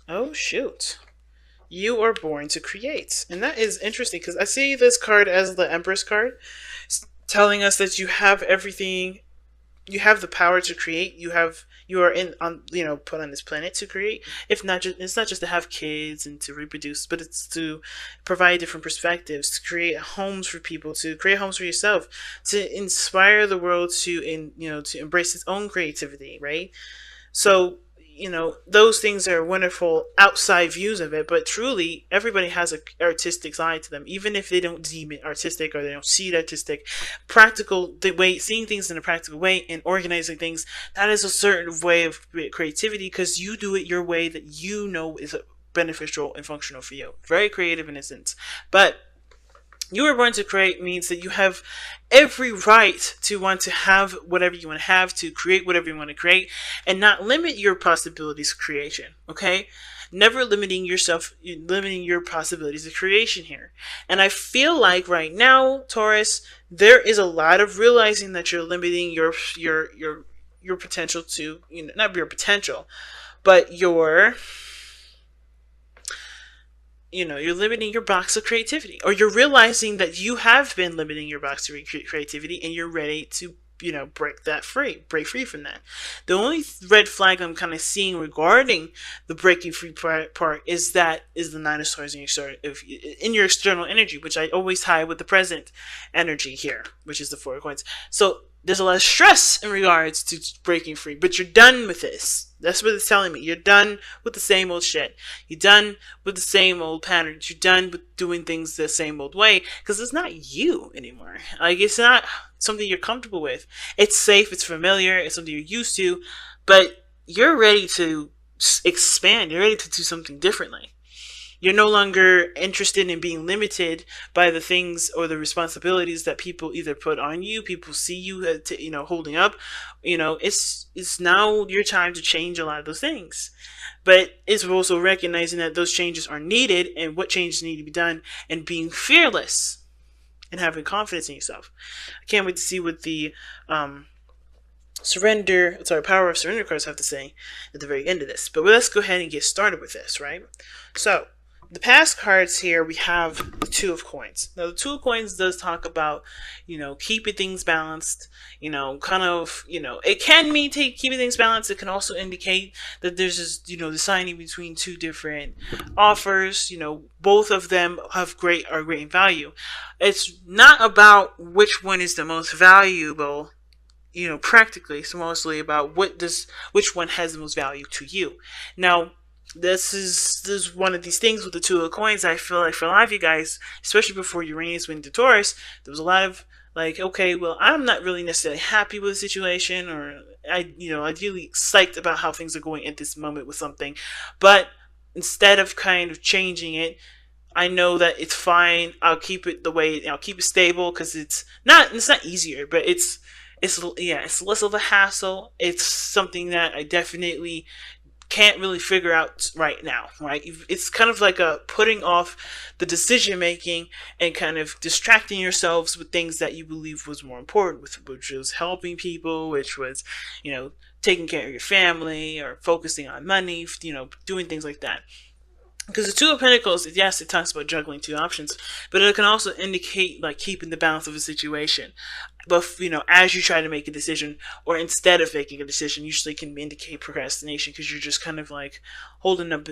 Oh, shoot. You are born to create. And that is interesting because I see this card as the Empress card, telling us that you have everything, you have the power to create. You are in on put on this planet to create. If not just It's not just to have kids and to reproduce, but it's to provide different perspectives, to create homes for people, to create homes for yourself, to inspire the world to embrace its own creativity, right? So, those things are wonderful outside views of it, but truly, everybody has a artistic side to them, even if they don't deem it artistic or they don't see it artistic. Practical, the way seeing things in a practical way and organizing things, that is a certain way of creativity because you do it your way that you know is beneficial and functional for you. Very creative in a sense, but you were born to create means that you have every right to want to have whatever you want to have, to create whatever you want to create, and not limit your possibilities of creation. Okay? Never limiting yourself, limiting your possibilities of creation here. And I feel like right now, Taurus, there is a lot of realizing that you're limiting your potential to, not your potential, but you're limiting your box of creativity, or you're realizing that you have been limiting your box of creativity and you're ready to break free from that. The only red flag I'm kind of seeing regarding the breaking free part is the nine of swords in your external energy, which I always tie with the present energy here, which is the four of coins. So there's a lot of stress in regards to breaking free, but you're done with this. That's what it's telling me. You're done with the same old shit. You're done with the same old patterns. You're done with doing things the same old way because it's not you anymore. Like, it's not something you're comfortable with. It's safe. It's familiar. It's something you're used to, but you're ready to expand. You're ready to do something differently. You're no longer interested in being limited by the things or the responsibilities that people either put on you, people see you, holding up. It's now your time to change a lot of those things. But it's also recognizing that those changes are needed and what changes need to be done, and being fearless and having confidence in yourself. I can't wait to see what the power of surrender cards have to say at the very end of this. But let's go ahead and get started with this, right? So, the past cards here, we have the Two of Coins. Now, the Two of Coins does talk about, keeping things balanced, it can mean keeping things balanced. It can also indicate that there's this, deciding between two different offers, both of them are great in value. It's not about which one is the most valuable, practically. It's mostly about which one has the most value to you. Now, this is one of these things with the Two of Coins. I feel like for a lot of you guys, especially before Uranus went to Taurus, there was a lot of like, okay, well, I'm not really necessarily happy with the situation, or ideally psyched about how things are going at this moment with something, but instead of kind of changing it, I know that it's fine. I'll keep it the way. I'll keep it stable because it's not easier, but it's less of a hassle. It's something that I definitely can't really figure out right now, right? It's kind of like a putting off the decision making and kind of distracting yourselves with things that you believe was more important, which was helping people, which was, taking care of your family or focusing on money, doing things like that. Because the Two of Pentacles, yes, it talks about juggling two options, but it can also indicate like keeping the balance of a situation. But as you try to make a decision, or instead of making a decision, usually can indicate procrastination because you're just kind of like holding them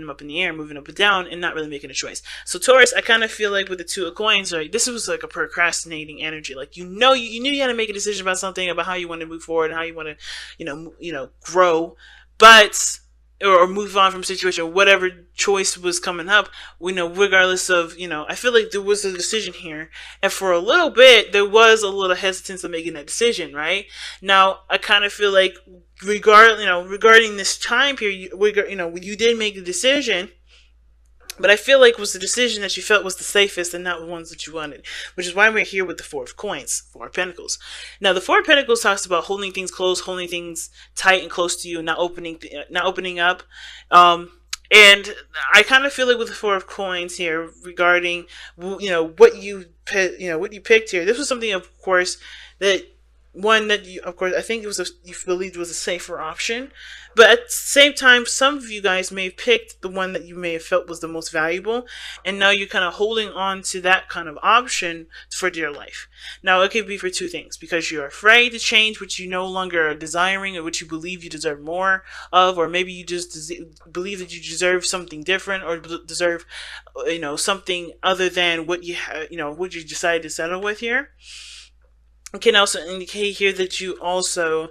up in the air, moving up and down, and not really making a choice. So Taurus, I kind of feel like with the Two of Coins, right, this was like a procrastinating energy. Like you knew you had to make a decision about something, about how you want to move forward, and how you want to grow, but or move on from situation, whatever choice was coming up, regardless of, I feel like there was a decision here. And for a little bit, there was a little hesitance of making that decision, right? Now, I kind of feel like regarding this time period, you did make the decision, but I feel like it was the decision that you felt was the safest and not the ones that you wanted, which is why we're here with the Four of Coins, Four of Pentacles. Now, the Four of Pentacles talks about holding things close, holding things tight and close to you, not opening up. And I kind of feel like with the Four of Coins here, regarding what you picked here, this was something, of course, that one that you, of course, I think it was you believed was a safer option, but at the same time, some of you guys may have picked the one that you may have felt was the most valuable, and now you're kind of holding on to that kind of option for dear life. Now, it could be for two things: because you're afraid to change what you no longer are desiring, or what you believe you deserve more of, or maybe you just believe that you deserve something different, or deserve, something other than what you what you decided to settle with here. It can also indicate here that you also,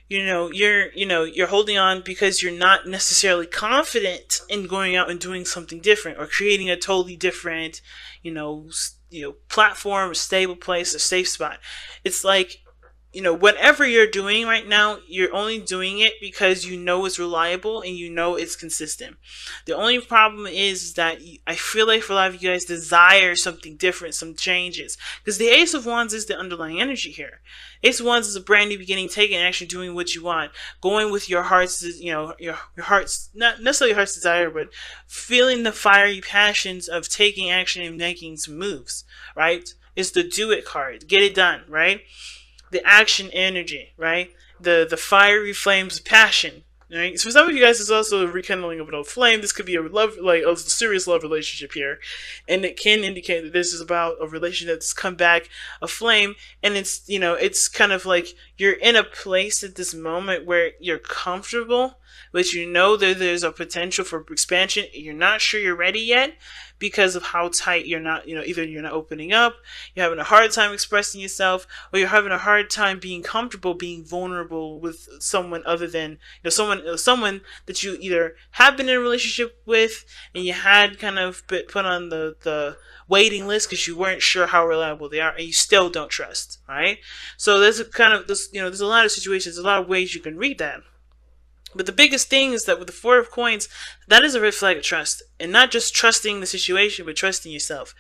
you're holding on because you're not necessarily confident in going out and doing something different, or creating a totally different, platform, a stable place, a safe spot. It's like, whatever you're doing right now, you're only doing it because you know it's reliable and you know it's consistent. The only problem is that I feel like for a lot of you guys desire something different, some changes. Because the Ace of Wands is the underlying energy here. Ace of Wands is a brand new beginning, taking action, doing what you want, going with your heart's, your heart's, not necessarily your heart's desire, but feeling the fiery passions of taking action and making some moves, right? It's the do it card. Get it done, right? The action energy, right? The fiery flames of passion, right? So for some of you guys, it's also a rekindling of an old flame. This could be a love, like a serious love relationship here, and it can indicate that this is about a relationship that's come back aflame, and it's kind of like you're in a place at this moment where you're comfortable, but you know that there's a potential for expansion. You're not sure you're ready yet, because of how tight you're not, either you're not opening up, you're having a hard time expressing yourself, or you're having a hard time being comfortable, being vulnerable with someone other than, someone that you either have been in a relationship with and you had kind of put on the waiting list because you weren't sure how reliable they are, and you still don't trust, right? So there's there's a lot of situations, a lot of ways you can read that. But the biggest thing is that with the Four of Coins, that is a red flag of trust. And not just trusting the situation, but trusting yourself.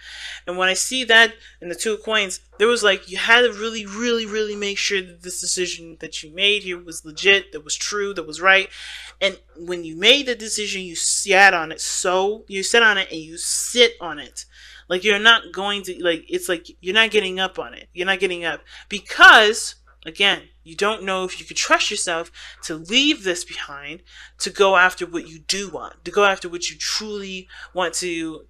And when I see that in the Two of Coins, there was like, you had to really, really, really make sure that this decision that you made here was legit, that was true, that was right. And when you made the decision, you sat on it. So you sit on it and you sit on it. Like, you're not going to, like, it's like you're not getting up on it. You're not getting up. Because, again, you don't know if you could trust yourself to leave this behind, to go after what you do want, to go after what you truly want to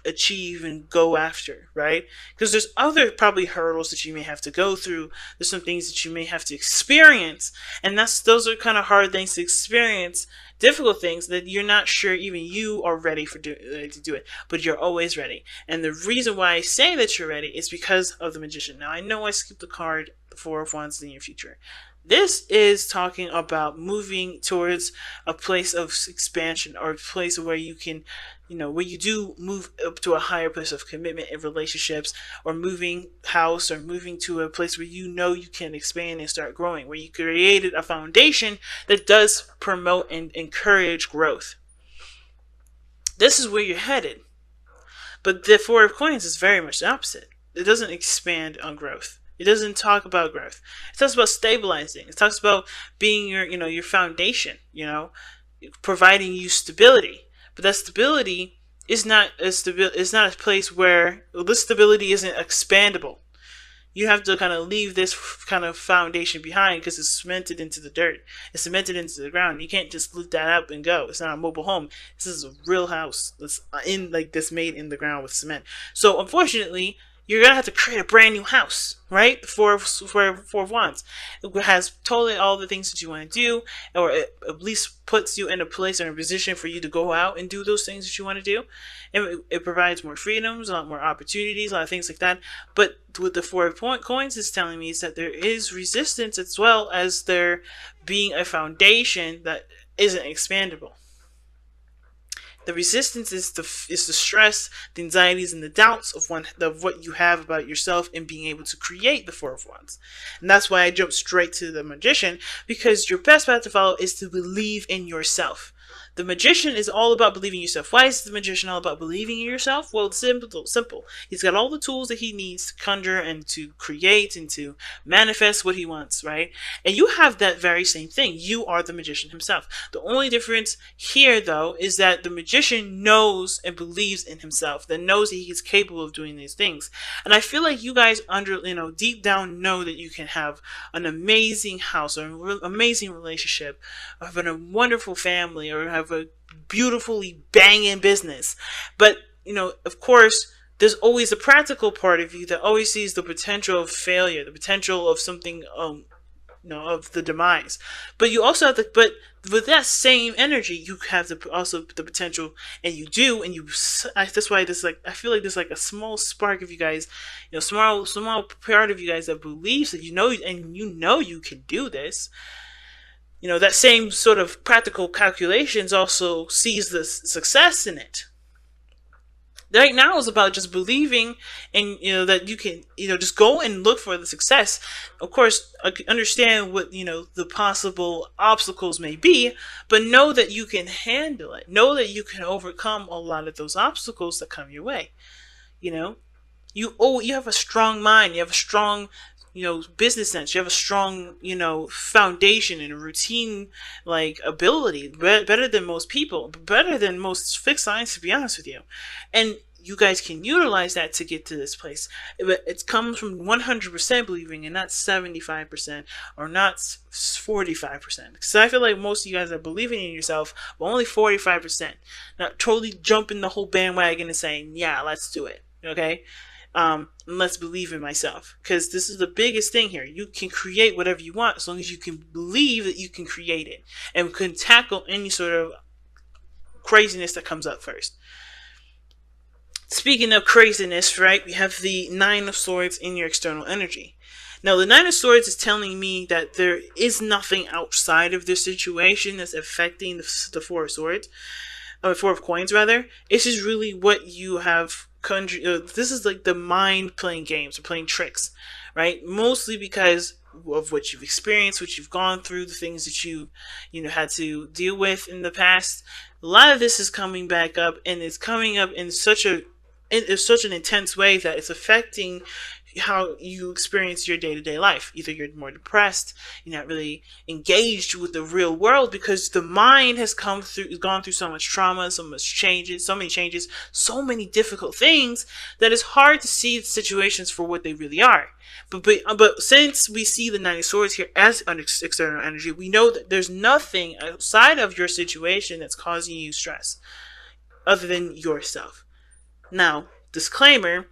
achieve and go after, right? Because there's other probably hurdles that you may have to go through. There's some things that you may have to experience, and those are kind of hard things to experience, difficult things that you're not sure even you are ready to do it, but you're always ready. And the reason why I say that you're ready is because of the Magician. Now, I know I skipped the card, the Four of Wands, in your future. This is talking about moving towards a place of expansion, or a place where you can, where you do move up to a higher place of commitment in relationships, or moving house, or moving to a place where you can expand and start growing, where you created a foundation that does promote and encourage growth. This is where you're headed. But the Four of Coins is very much the opposite. It doesn't expand on growth. It doesn't talk about growth. It talks about stabilizing. It talks about being your foundation, providing you stability. But that stability is not a place where this stability isn't expandable. You have to kind of leave this kind of foundation behind because it's cemented into the dirt. It's cemented into the ground. You can't just lift that up and go. It's not a mobile home. This is a real house that's made in the ground with cement. So unfortunately, you're going to have to create a brand new house, right? Four of Wands. It has totally all the things that you want to do, or it at least puts you in a place or in a position for you to go out and do those things that you want to do. And it provides more freedoms, a lot more opportunities, a lot of things like that. But what the Four of Coins is telling me is that there is resistance, as well as there being a foundation that isn't expandable. The resistance is the stress, the anxieties, and the doubts of what you have about yourself and being able to create the Four of Wands. And that's why I jumped straight to the Magician, because your best path to follow is to believe in yourself. The magician is all about believing in yourself. Why is the magician all about believing in yourself? Well, it's simple. He's got all the tools that he needs to conjure and to create and to manifest what he wants, right? And you have that very same thing. You are the magician himself. The only difference here, though, is that the magician knows and believes in himself, that knows that he is capable of doing these things. And I feel like you guys deep down know that you can have an amazing house or an amazing relationship, or have a wonderful family, or have a beautifully banging business. But, of course, there's always a practical part of you that always sees the potential of failure, the potential of something, of the demise. But you also have but with that same energy, you have also the potential, and you do, and that's why I feel like there's like a small spark of you guys, small part of you guys that believes that and you can do this. That same sort of practical calculations also sees the success in it. Right now is about just believing, and that you can just go and look for the success. Of course, understand what the possible obstacles may be, but know that you can handle it. Know that you can overcome a lot of those obstacles that come your way. You have a strong mind. You have a strong business sense. You have a strong foundation and a routine like ability, better than most people, better than most fixed signs, to be honest with you. And you guys can utilize that to get to this place. It comes from 100% believing, and not 75% or not 45%. Because I feel like most of you guys are believing in yourself, but only 45%. Not totally jumping the whole bandwagon and saying, yeah, let's do it. Okay? Let's believe in myself, because this is the biggest thing here. You can create whatever you want as long as you can believe that you can create it and can tackle any sort of craziness that comes up first. Speaking of craziness, right, we have the Nine of Swords in your external energy. Now, the Nine of Swords is telling me that there is nothing outside of this situation that's affecting the Four of Swords. Four of Coins, rather. It's just really what you have conjured. This is like the mind playing games or playing tricks, right? Mostly because of what you've experienced, what you've gone through, the things that you had to deal with in the past. A lot of this is coming back up, and it's coming up in such an intense way that it's affecting how you experience your day-to-day life. Either you're more depressed, you're not really engaged with the real world because the mind has gone through so much trauma, so many changes, so many difficult things that it's hard to see the situations for what they really are. But since we see the Nine of Swords here as an external energy, we know that there's nothing outside of your situation that's causing you stress other than yourself. Now, disclaimer,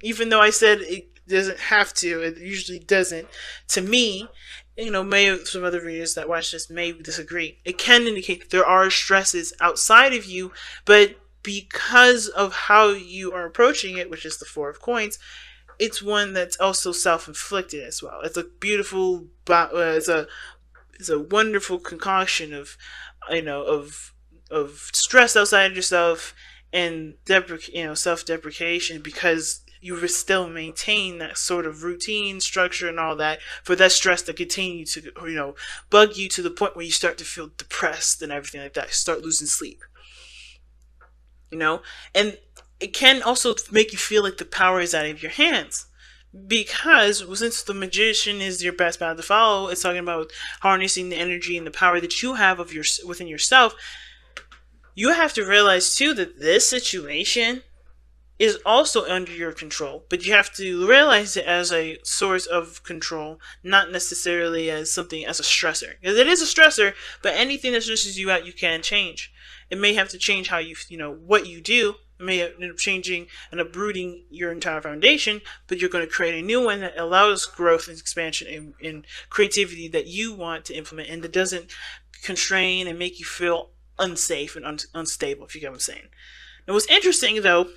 even though I said it doesn't have to, it usually doesn't. To me, maybe some other readers that watch this may disagree. It can indicate that there are stresses outside of you, but because of how you are approaching it, which is the Four of Coins, it's one that's also self-inflicted as well. It's a beautiful, it's a wonderful concoction of stress outside of yourself and self-deprecation, because you still maintain that sort of routine, structure, and all that for that stress to continue to bug you to the point where you start to feel depressed and everything like that. You start losing sleep. And it can also make you feel like the power is out of your hands, because since the magician is your best path to follow, it's talking about harnessing the energy and the power that you have within yourself. You have to realize too that this situation is also under your control, but you have to realize it as a source of control, not necessarily as something as a stressor. Because it is a stressor, but anything that stresses you out, you can change. It may have to change how what you do. It may end up changing and uprooting your entire foundation, but you're going to create a new one that allows growth and expansion and creativity that you want to implement, and that doesn't constrain and make you feel unsafe and unstable, if you get what I'm saying. Now, what's interesting, though,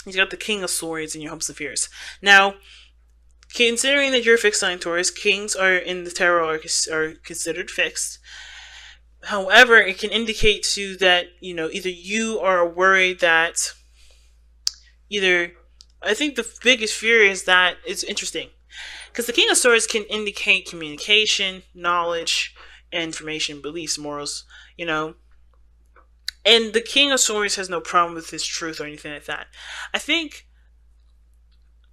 you got the King of Swords in your hopes and fears. Now, considering that you're a fixed sign Taurus, kings in the tarot are considered fixed. However, it can indicate to that, either you are worried that I think the biggest fear is that it's interesting. Because the King of Swords can indicate communication, knowledge, information, beliefs, morals, you know. And the King of Swords has no problem with his truth or anything like that. I think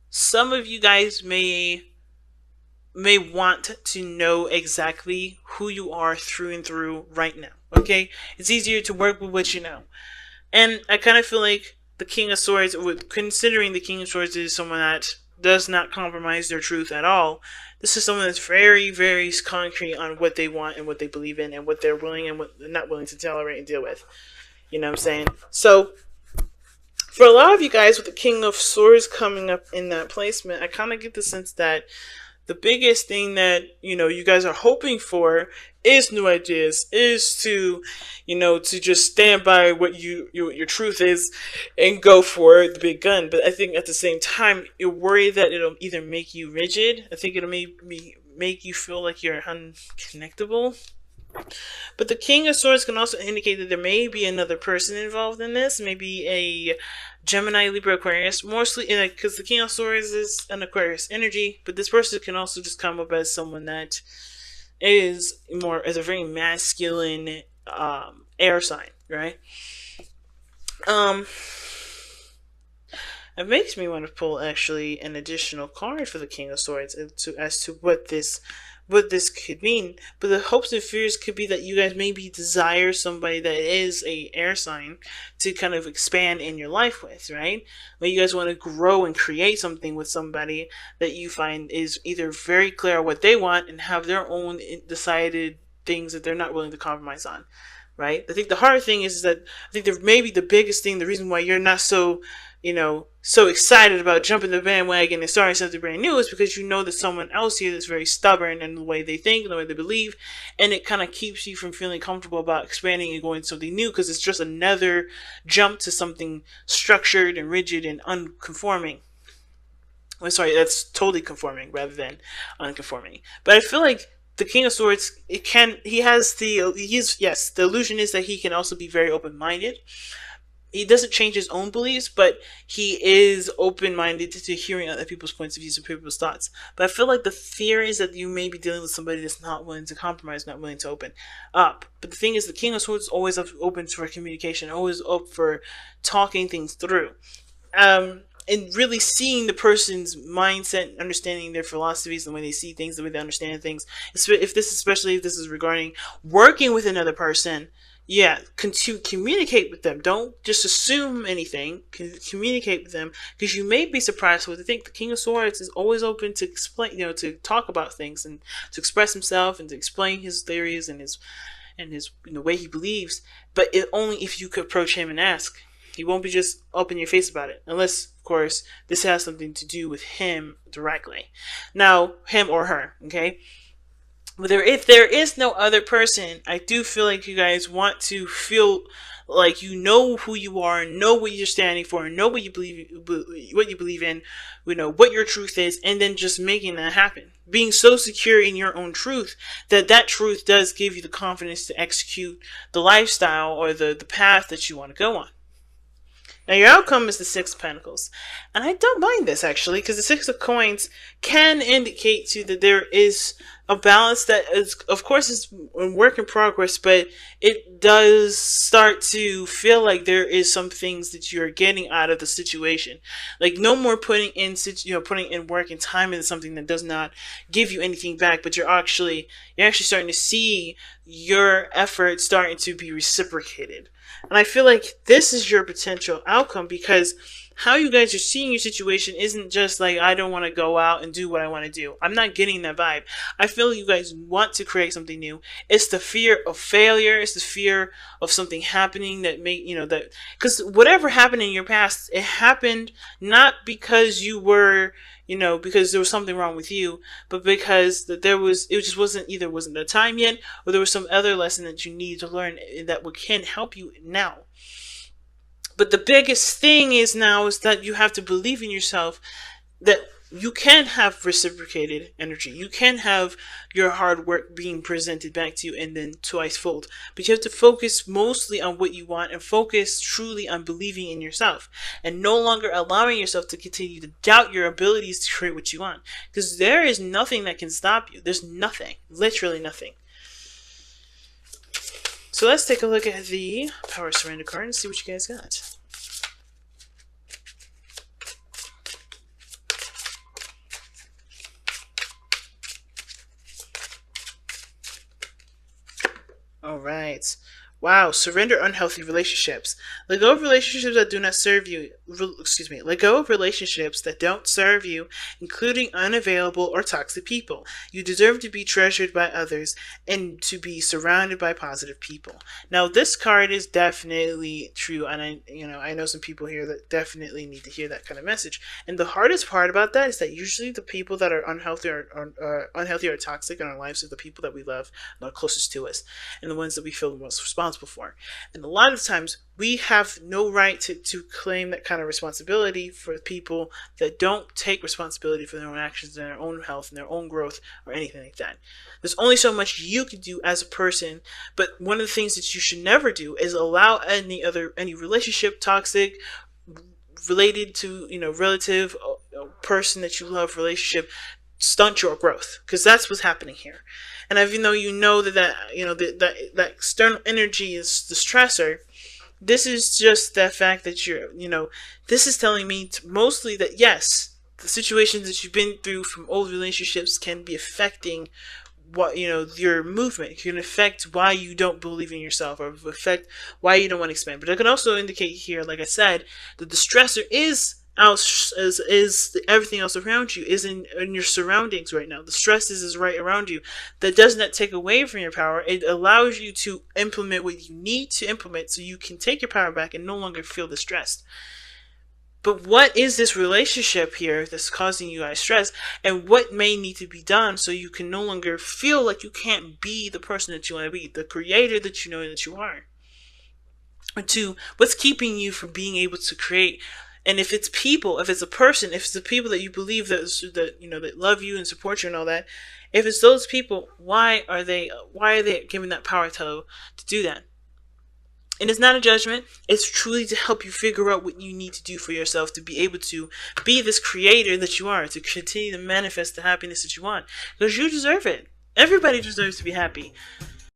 some of you guys may want to know exactly who you are through and through right now. Okay? It's easier to work with what you know. And I kind of feel like the King of Swords, considering the King of Swords is someone that does not compromise their truth at all, this is someone that's very, very concrete on what they want and what they believe in and what they're willing and what they're not willing to tolerate and deal with. You know what I'm saying? So, for a lot of you guys with the King of Swords coming up in that placement, I kind of get the sense that the biggest thing that, you know, you guys are hoping for is new ideas, is to, you know, to just stand by what your truth is and go for the big gun. But I think at the same time, you're worried that it'll either make you rigid. I think it'll make you feel like you're unconnectable. But the King of Swords can also indicate that there may be another person involved in this, maybe a Gemini, Libra, Aquarius, mostly because the King of Swords is an Aquarius energy, but this person can also just come up as someone that is as a very masculine air sign, right? It makes me want to pull actually an additional card for the King of Swords as to what this could mean. But the hopes and fears could be that you guys maybe desire somebody that is a air sign to kind of expand in your life with, right? But you guys want to grow and create something with somebody that you find is either very clear on what they want and have their own decided things that they're not willing to compromise on, right? I think the hard thing is that I think that maybe the biggest thing, the reason why you're not so, you know, so excited about jumping the bandwagon and starting something brand new is because you know that someone else here that's very stubborn in the way they think and the way they believe, and it kind of keeps you from feeling comfortable about expanding and going to something new because it's just another jump to something structured and rigid and unconforming. I'm sorry, that's totally conforming rather than unconforming. But I feel like the King of Swords, the illusion is that he can also be very open-minded. He doesn't change his own beliefs, but he is open-minded to hearing other people's points of views and people's thoughts. But I feel like the fear is that you may be dealing with somebody that's not willing to compromise, not willing to open up. But the thing is, the King of Swords is always open for communication, always up for talking things through. And really seeing the person's mindset, understanding their philosophies, the way they see things, the way they understand things. Especially if this is regarding working with another person, yeah, to communicate with them. Don't just assume anything. Communicate with them, because you may be surprised what they think. The King of Swords is always open to explain, you know, to talk about things and to express himself and to explain his theories and his the way he believes. But only if you could approach him and ask. He won't be just up in your face about it, unless, of course, this has something to do with him directly. Now, him or her, okay? But if there is no other person, I do feel like you guys want to feel like you know who you are, know what you're standing for, know what you believe in, you know what your truth is, and then just making that happen. Being so secure in your own truth that truth does give you the confidence to execute the lifestyle or the path that you want to go on. Now, your outcome is the Six of Pentacles. And I don't mind this, actually, because the Six of Coins can indicate to you that there is a balance that is, of course, is a work in progress, but it does start to feel like there is some things that you're getting out of the situation. Like, no more putting in work and time into something that does not give you anything back, but you're actually starting to see your effort starting to be reciprocated. And I feel like this is your potential outcome, because how you guys are seeing your situation isn't just like, I don't want to go out and do what I want to do. I'm not getting that vibe. I feel you guys want to create something new. It's the fear of failure. It's the fear of something happening because whatever happened in your past, it happened not because you were, because there was something wrong with you, but because it just wasn't the time yet, or there was some other lesson that you need to learn that can help you now. But the biggest thing is that you have to believe in yourself, that you can have reciprocated energy. You can have your hard work being presented back to you and then twice-fold. But you have to focus mostly on what you want and focus truly on believing in yourself and no longer allowing yourself to continue to doubt your abilities to create what you want. Because there is nothing that can stop you. There's nothing. Literally nothing. So let's take a look at the Power Surrender card and see what you guys got. All right. Wow, surrender unhealthy relationships. Let go of relationships that do not serve you. Let go of relationships that don't serve you, including unavailable or toxic people. You deserve to be treasured by others and to be surrounded by positive people. Now, this card is definitely true, and I know some people here that definitely need to hear that kind of message. And the hardest part about that is that usually the people that are unhealthy or toxic in our lives are the people that we love and are closest to us, and the ones that we feel the most responsible for. And a lot of times we have no right to claim that kind of responsibility for people that don't take responsibility for their own actions and their own health and their own growth or anything like that. There's only so much you can do as a person, but one of the things that you should never do is allow any relationship, toxic, related to, relative, person that you love, relationship, stunt your growth, because that's what's happening here. And even though that external energy is the stressor, this is just the fact that this is telling me mostly that yes, the situations that you've been through from old relationships can be affecting what your movement. It can affect why you don't believe in yourself, or affect why you don't want to expand. But it can also indicate here, like I said, that the stressor is everything else around you, is in your surroundings right now. The stress is right around you. That does not take away from your power. It allows you to implement what you need to implement so you can take your power back and no longer feel distressed. But what is this relationship here that's causing you guys stress, and what may need to be done so you can no longer feel like you can't be the person that you want to be, the creator that you know that you are? Or two, what's keeping you from being able to create? And if it's people, if it's a person, if it's the people that you believe that love you and support you and all that, if it's those people, why are they given that power to do that? And it's not a judgment. It's truly to help you figure out what you need to do for yourself to be able to be this creator that you are, to continue to manifest the happiness that you want, because you deserve it. Everybody deserves to be happy.